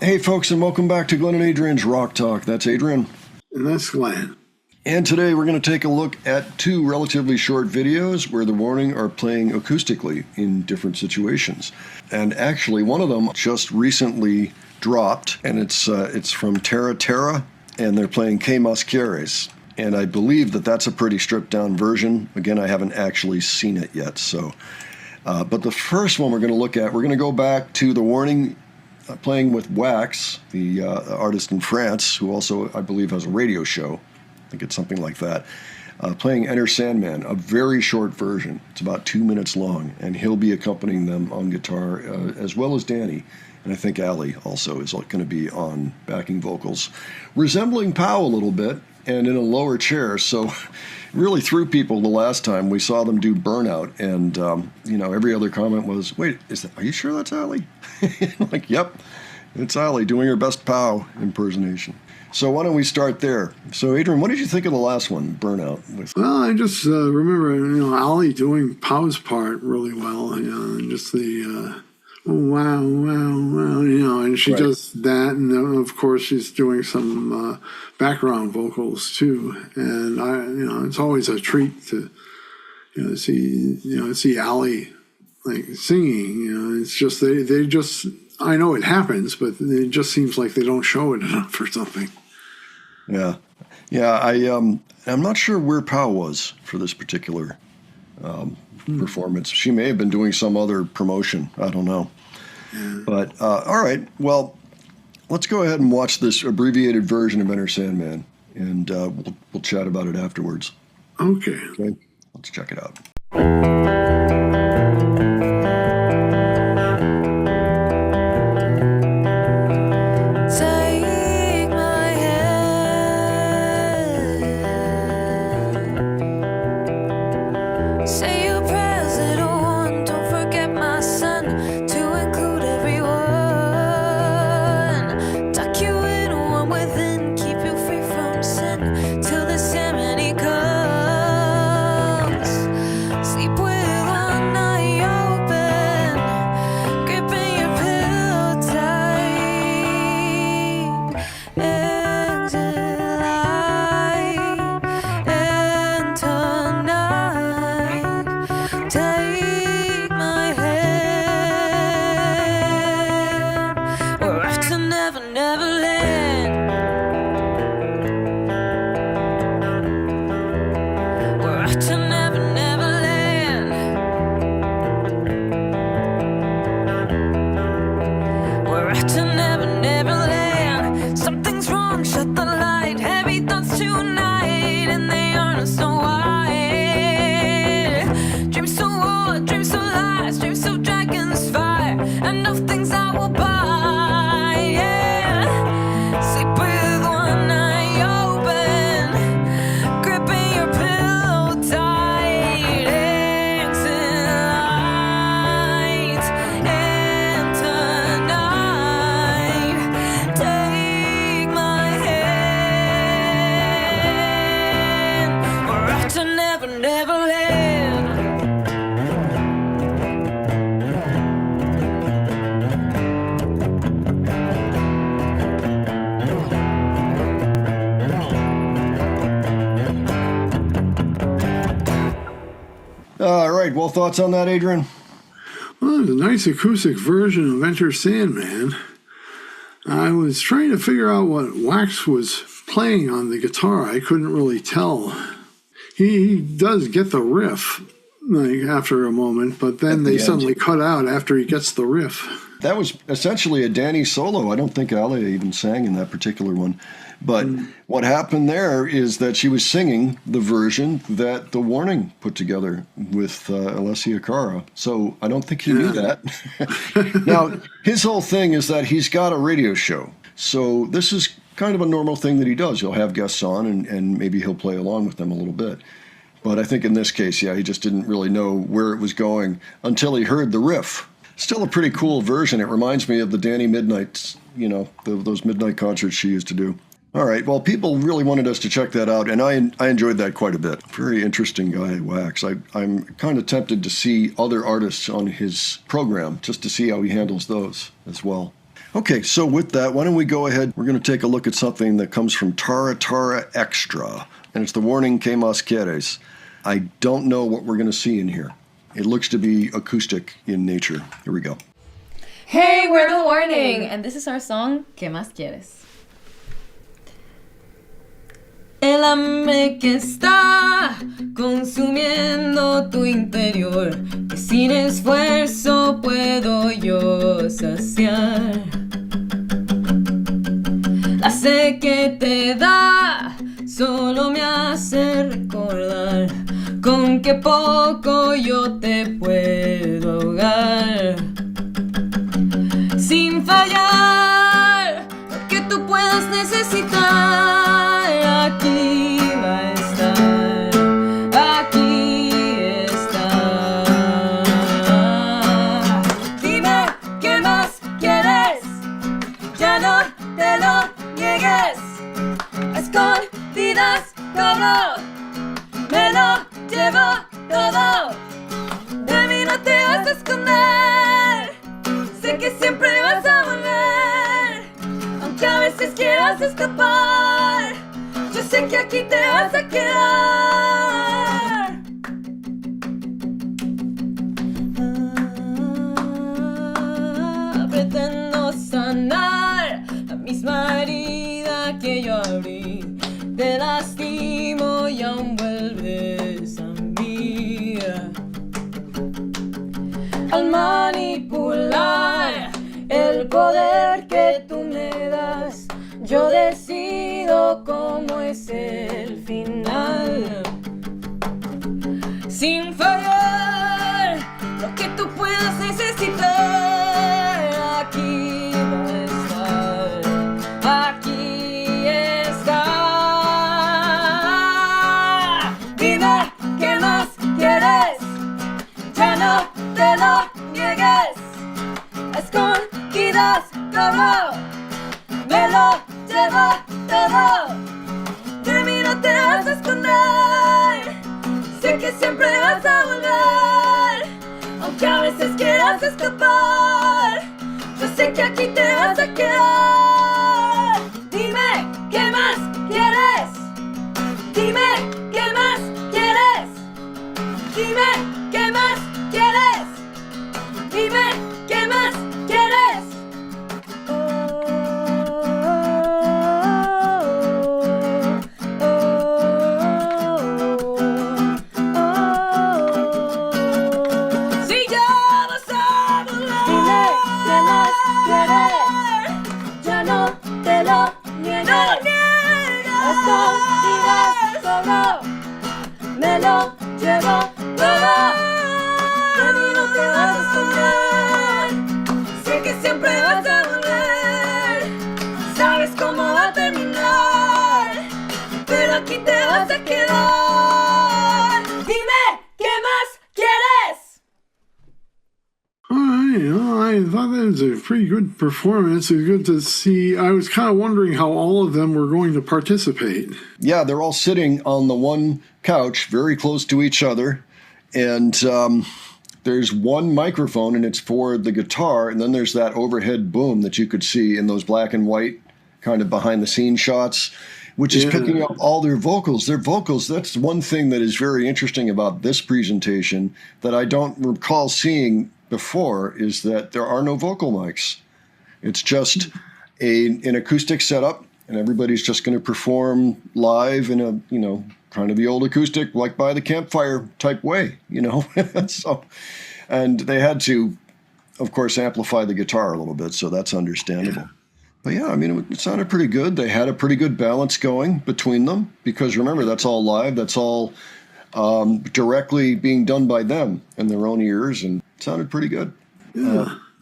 Hey folks, and welcome back to Glenn and Adrian's Rock Talk. That's Adrian. And that's Glenn. And today we're going to take a look at two relatively short videos where the Warning are playing acoustically in different situations. And actually one of them just recently dropped, and it's from Taratata, and they're playing Qué Más Quieres. And I believe that that's a pretty stripped down version. Again, I haven't actually seen it yet. So, but the first one we're going to look at, we're going to go back to the Warning playing with Waxx, the artist in France, who also, I believe, has a radio show. I think it's something like that. Playing Enter Sandman, a very short version. It's about 2 minutes long, and he'll be accompanying them on guitar, as well as Danny. And I think Ali also is going to be on backing vocals, resembling Pow a little bit, and in a lower chair. So really threw people the last time we saw them do Burnout, and every other comment was, "Wait, are you sure that's Ali?" Like, yep, it's Ali doing her best Pow impersonation. So why don't we start there? So Adrian, what did you think of the last one, Burnout? Well, I just remember, Ali doing Pow's part really well, and just the wow, and she does that, and then, of course, she's doing some background vocals too, and it's always a treat to see Ali like singing. It's just they just, I know it happens, but it just seems like they don't show it enough or something. Yeah. I'm not sure where Pow was for this particular performance. She may have been doing some other promotion. I don't know. Yeah. But all right. Well, let's go ahead and watch this abbreviated version of Enter Sandman, and we'll chat about it afterwards. Okay. Let's check it out. All right. Well, thoughts on that, Adrian? Well, it's a nice acoustic version of Enter Sandman. I was trying to figure out what Waxx was playing on the guitar. I couldn't really tell. He does get the riff after a moment, but then they suddenly cut out after he gets the riff. That was essentially a Danny solo. I don't think Alia even sang in that particular one. But what happened there is that she was singing the version that the Warning put together with Alessia Cara. So I don't think he knew that. Now, his whole thing is that he's got a radio show. So this is kind of a normal thing that he does. He'll have guests on, and maybe he'll play along with them a little bit. But I think in this case, he just didn't really know where it was going until he heard the riff. Still a pretty cool version. It reminds me of the Danny Midnights, those midnight concerts she used to do. All right. Well, people really wanted us to check that out, and I enjoyed that quite a bit. Very interesting guy, Waxx. I'm kind of tempted to see other artists on his program just to see how he handles those as well. Okay, so with that, why don't we go ahead? We're going to take a look at something that comes from Taratata Extra, and it's the warning Qué Más Quieres. I don't know what we're going to see in here. It looks to be acoustic in nature. Here we go. Hey, we're the warning, and this is our song, ¿Qué más quieres? El hambre que está consumiendo tu interior, que sin esfuerzo puedo yo saciar. La sed que te da solo me hace recordar con qué poco yo te puedo ahogar. Sin fallar, lo que tú puedas necesitar. Aquí va a estar, aquí está. Dime qué más quieres, ya no te lo niegues. A escondidas todo, me lo llevo todo. De mí no te vas a esconder, sé que siempre vas a volver. Aunque a veces quieras escapar, yo sé que aquí te vas a quedar. Pretendo sanar la misma herida que yo abrí. Te lastimo y aún vuelves a mí. Al manipular el poder que tú me das, yo decido cómo es el final. Sin fallar, lo que tú puedas necesitar, aquí va a estar, aquí está. Dime qué más quieres, ya no te lo niegues. A escondidas todo, me lo llevo todo. De mí no te vas a esconder, sé que siempre vas a volver. Aunque a veces quieras escapar, yo sé que aquí te vas a quedar. Dime qué más quieres, dime qué más quieres, dime qué más quieres, dime qué más quieres. Si ya vas a volver, dime qué más quieres, ya no te lo niegues. No niegas. Escondidas todo, me lo llevo todo. De mí no te vas a esconder, sé que siempre vas a volver. Sabes cómo va a terminar, pero aquí te vas a quedar. Dime, ¿qué más quieres? All right, well, I thought that was a pretty good performance. It was good to see. I was kind of wondering how all of them were going to participate. Yeah, they're all sitting on the one couch, very close to each other, and there's one microphone, and it's for the guitar, and then there's that overhead boom that you could see in those black and white kind of behind-the-scenes shots, which is picking up all their vocals. Their vocals, that's one thing that is very interesting about this presentation that I don't recall seeing before, is that there are no vocal mics. It's just an acoustic setup, and everybody's just going to perform live in a, kind of the old acoustic, like by the campfire type way, So, and they had to, of course, amplify the guitar a little bit, so that's understandable. But yeah, I mean, it sounded pretty good. They had a pretty good balance going between them, because remember, that's all live. That's all directly being done by them in their own ears, and it sounded pretty good.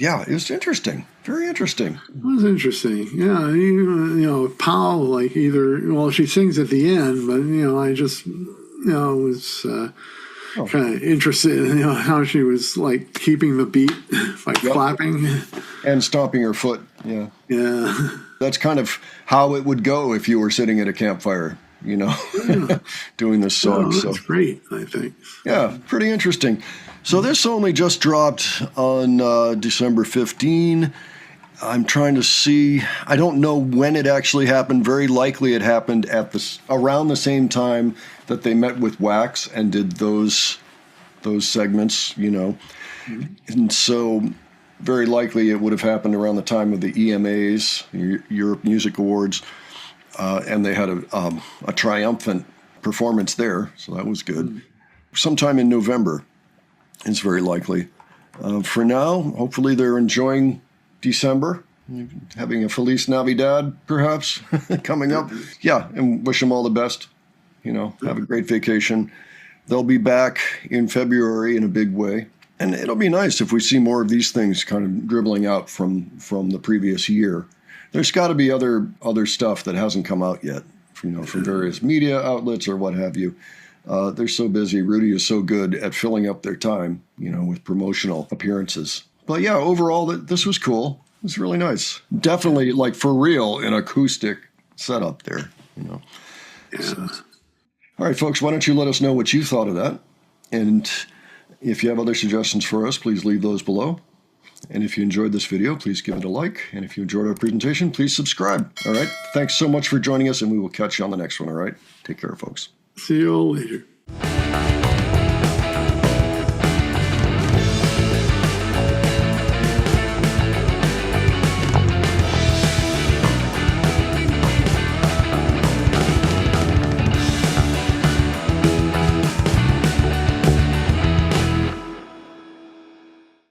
Yeah, it was interesting. Very interesting. It was interesting. Yeah, Paul, like she sings at the end, but, I just, was kind of interested in, how she was, like, keeping the beat by clapping. And stomping her foot, yeah. Yeah. That's kind of how it would go if you were sitting at a campfire, doing this song. That's great, I think. Yeah, pretty interesting. So this only just dropped on December 15. I'm trying to see. I don't know when it actually happened. Very likely it happened at around the same time that they met with Waxx and did those segments, you know. And so very likely it would have happened around the time of the EMAs, Europe Music Awards, and they had a triumphant performance there, so that was good. Sometime in November is very likely. For now, hopefully they're enjoying December, having a Feliz Navidad, perhaps, coming up. Yeah, and wish them all the best. You know, have a great vacation. They'll be back in February in a big way. And it'll be nice if we see more of these things kind of dribbling out from the previous year. There's got to be other stuff that hasn't come out yet, you know, from various media outlets or what have you. They're so busy. Rudy is so good at filling up their time, you know, with promotional appearances. But yeah, overall, this was cool. It was really nice. Definitely, like, for real, an acoustic setup there, you know. Yeah. So, all right, folks, why don't you let us know what you thought of that? And if you have other suggestions for us, please leave those below. And if you enjoyed this video, please give it a like. And if you enjoyed our presentation, please subscribe. All right. Thanks so much for joining us, and we will catch you on the next one. All right. Take care, folks. See you all later.